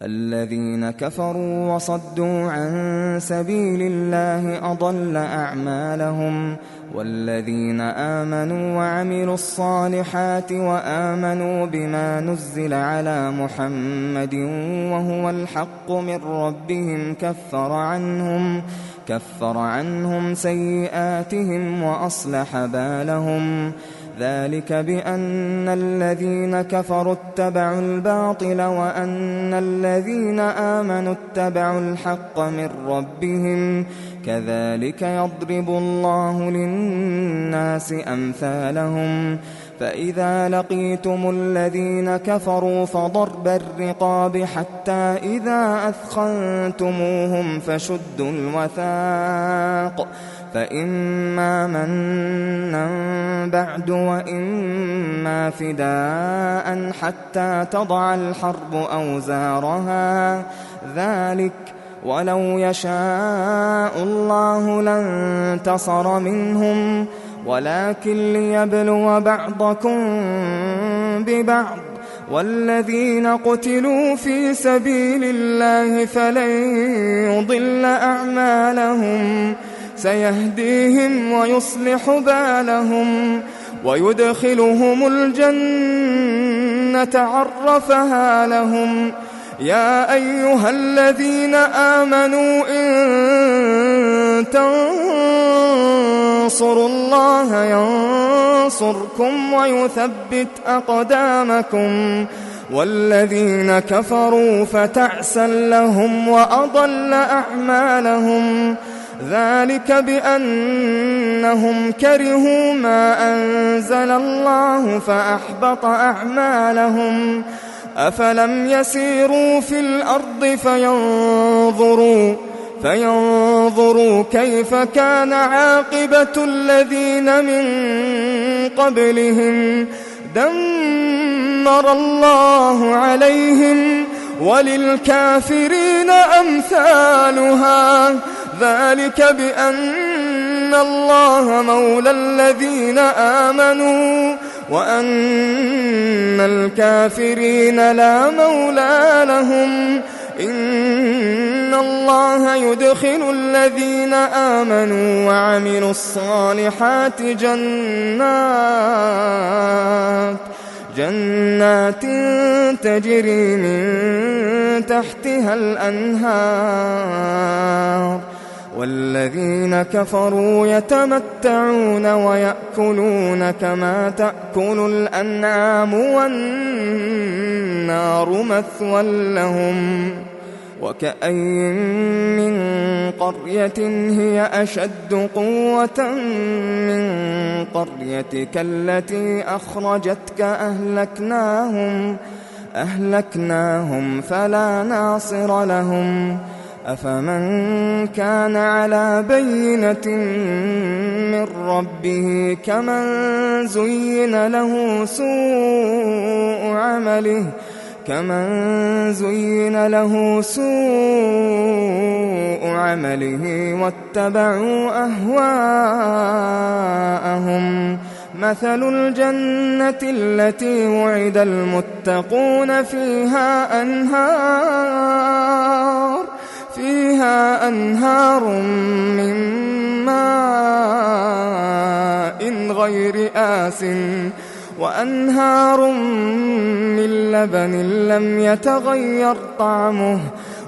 الذين كفروا وصدوا عن سبيل الله أضل أعمالهم. والذين آمنوا وعملوا الصالحات وآمنوا بما نزل على محمد وهو الحق من ربهم كفر عنهم سيئاتهم وأصلح بالهم. ذلك بأن الذين كفروا اتبعوا الباطل وأن الذين آمنوا اتبعوا الحق من ربهم. كذلك يضرب الله للناس أمثالهم. فإذا لقيتم الذين كفروا فضرب الرقاب حتى إذا أثخنتموهم فشدوا الوثاق فإما منا بعد وإما فداء حتى تضع الحرب أوزارها. ذلك ولو يشاء الله لانتصر منهم ولكن ليبلو بعضكم ببعض. والذين قتلوا في سبيل الله فلن يضل أعمالهم سيهديهم ويصلح بالهم ويدخلهم الجنة عرفها لهم. يا أيها الذين آمنوا إن تنصروا الله ينصركم ويثبت أقدامكم. والذين كفروا فتعسا لهم وأضل أعمالهم. ذلك بأنهم كرهوا ما أنزل الله فأحبط أعمالهم. أفلم يسيروا في الأرض فينظروا كيف كان عاقبة الذين من قبلهم دمر الله عليهم وللكافرين أمثالها. ذلك بأن الله مولى الذين آمنوا وأن الكافرين لا مولى لهم. إن الله يدخل الذين آمنوا وعملوا الصالحات جنات تجري من تحتها الأنهار. والذين كفروا يتمتعون ويأكلون كما تأكل الأنعام والنار مثوى لهم. وكأين من قرية هي أشد قوة من قريتك التي أخرجتك أهلكناهم فلا ناصر لهم. أفمن كان على بينة من ربه كمن زين له سوء عمله واتبعوا أهواءهم. مثل الجنة التي وعد المتقون فيها أنهار من ماء غير آسٍ وأنهار من لبن لم يتغير طعمه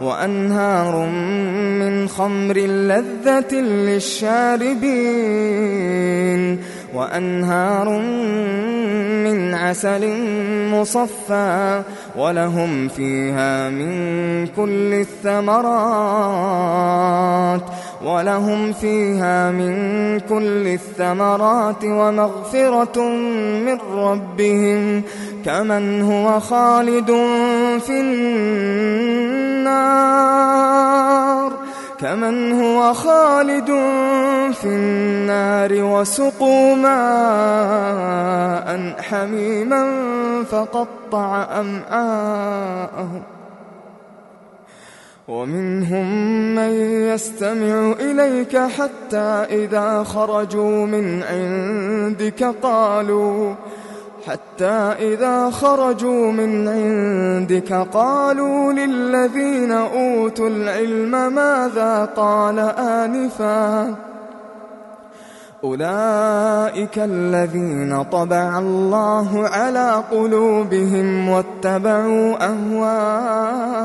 وأنهار من خمر لذة للشاربين وأنهار من عسل مصفى ولهم فيها من كل الثمرات ومغفرة من ربهم كمن هو خالد في النار وسقوا ماء حميما فقطع أمعاءهم. ومنهم من يستمع إليك حتى إذا خرجوا من عندك حتى إذا خرجوا من عندك قالوا للذين أوتوا العلم ماذا قال آنفا أولئك الذين طبع الله على قلوبهم واتبعوا أهواءهم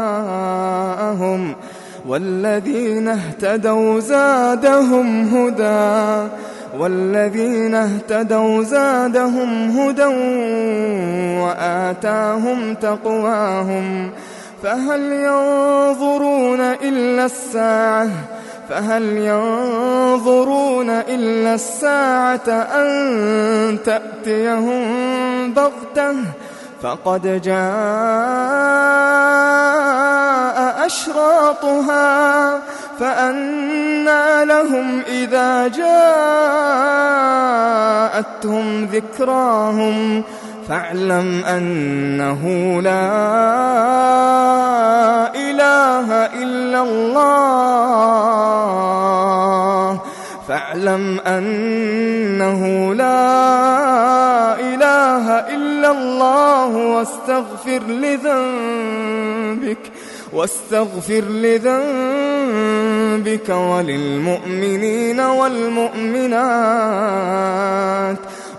والذين اهتدوا زادهم هدى وآتاهم تقواهم فهل ينظرون إلا الساعة أن تأتيهم بغتة فقد جاء أشراطها فأنى لهم إذا جاءتهم ذكراهم فاعلم أنه لا إله إلا الله واستغفر لذنبك وللمؤمنين والمؤمنات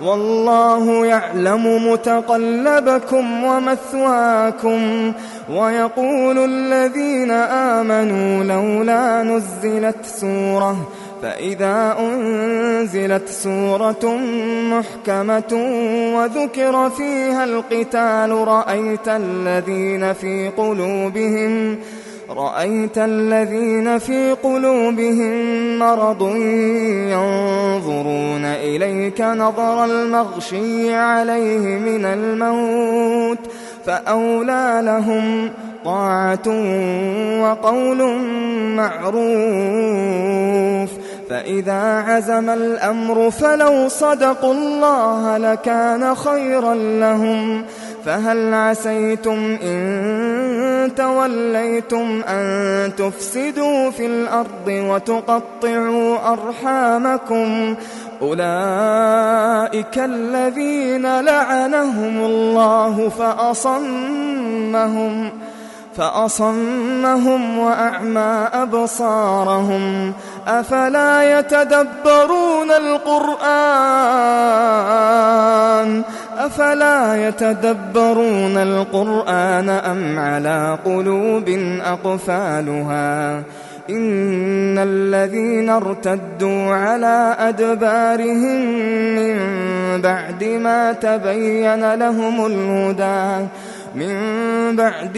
والله يعلم متقلبكم ومثواكم ويقول الذين آمنوا لولا نزلت سورة فإذا أنزلت سورة محكمة وذكر فيها القتال رأيت الذين في قلوبهم مرض ينظرون إليك نظر المغشي عليه من الموت فأولى لهم طاعة وقول معروف فإذا عزم الأمر فلو صدقوا الله لكان خيرا لهم فهل عسيتم إن توليتم أن تفسدوا في الأرض وتقطعوا أرحامكم أولئك الذين لعنهم الله فأصمهم وأعمى أبصارهم أفلا يتدبرون القرآن أم على قلوب أقفالها إن الذين ارتدوا على أدبارهم من بعد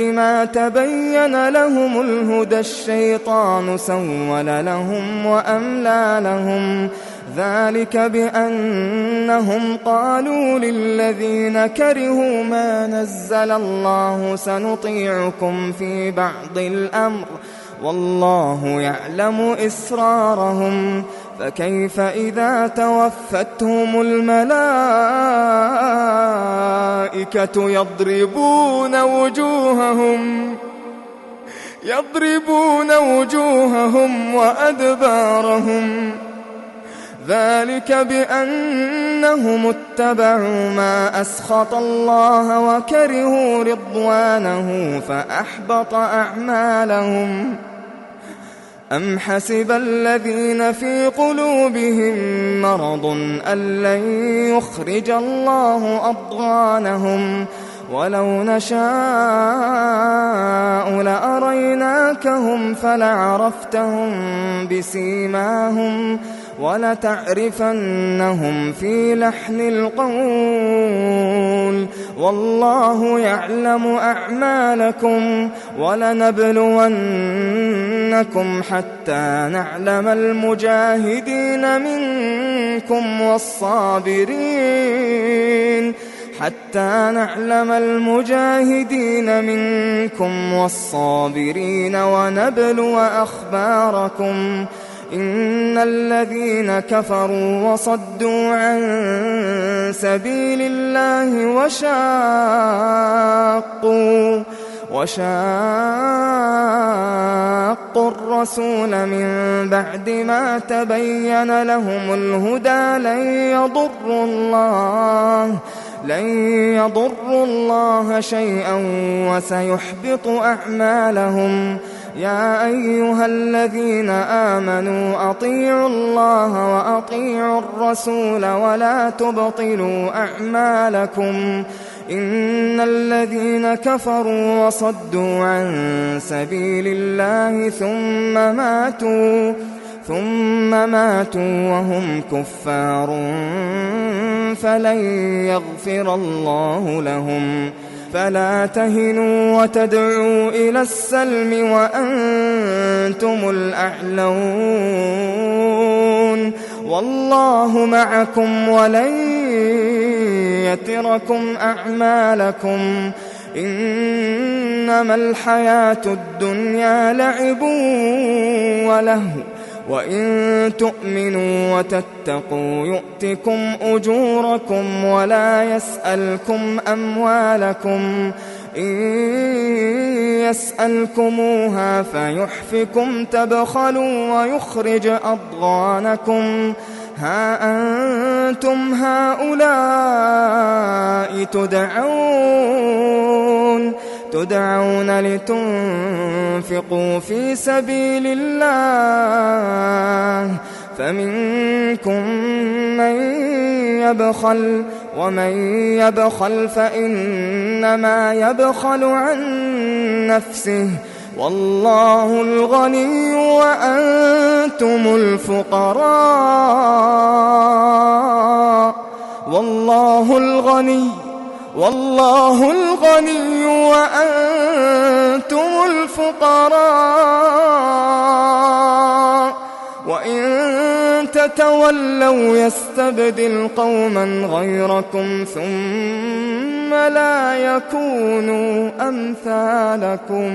ما تبين لهم الهدى الشيطان سول لهم وأملى لهم ذلك بأنهم قالوا للذين كرهوا ما نزل الله سنطيعكم في بعض الأمر والله يعلم إسرارهم فكيف إذا توفتهم الملائكة يضربون وجوههم وأدبارهم ذلك بأنهم اتبعوا ما أسخط الله وكرهوا رضوانه فأحبط أعمالهم أم حسب الذين في قلوبهم مرض أن لن يخرج الله أضغانهم ولو نشاء لأريناكهم فلعرفتهم بسيماهم ولتعرفنهم في لحن القول والله يعلم أعمالكم ولنبلونكم حتى نعلم المجاهدين منكم والصابرين ونبلو أخباركم إن الذين كفروا وصدوا عن سبيل الله وشاقوا الرسول من بعد ما تبين لهم الهدى لن يضروا الله شيئا وسيحبط أعمالهم. يا أيها الذين آمنوا أطيعوا الله وأطيعوا الرسول ولا تبطلوا أعمالكم. إن الذين كفروا وصدوا عن سبيل الله ثم ماتوا وهم كفار فلن يغفر الله لهم. فلا تهنوا وتدعوا إلى السلم وأنتم الأعلون والله معكم ولن يتركم أعمالكم. إنما الحياة الدنيا لعب ولهو وإن تؤمنوا وتتقوا يؤتكم أجوركم ولا يسألكم أموالكم. إن يسألكموها فيحفكم تبخلوا ويخرج أضغانكم. ها أنتم هؤلاء تدعون لتنفقوا في سبيل الله فمنكم من يبخل ومن يبخل فإنما يبخل عن نفسه والله الغني وأنتم الفقراء. والله الغني وأنتم الفقراء. وإن تتولوا يستبدل قوما غيركم ثم لا يكونوا أمثالكم.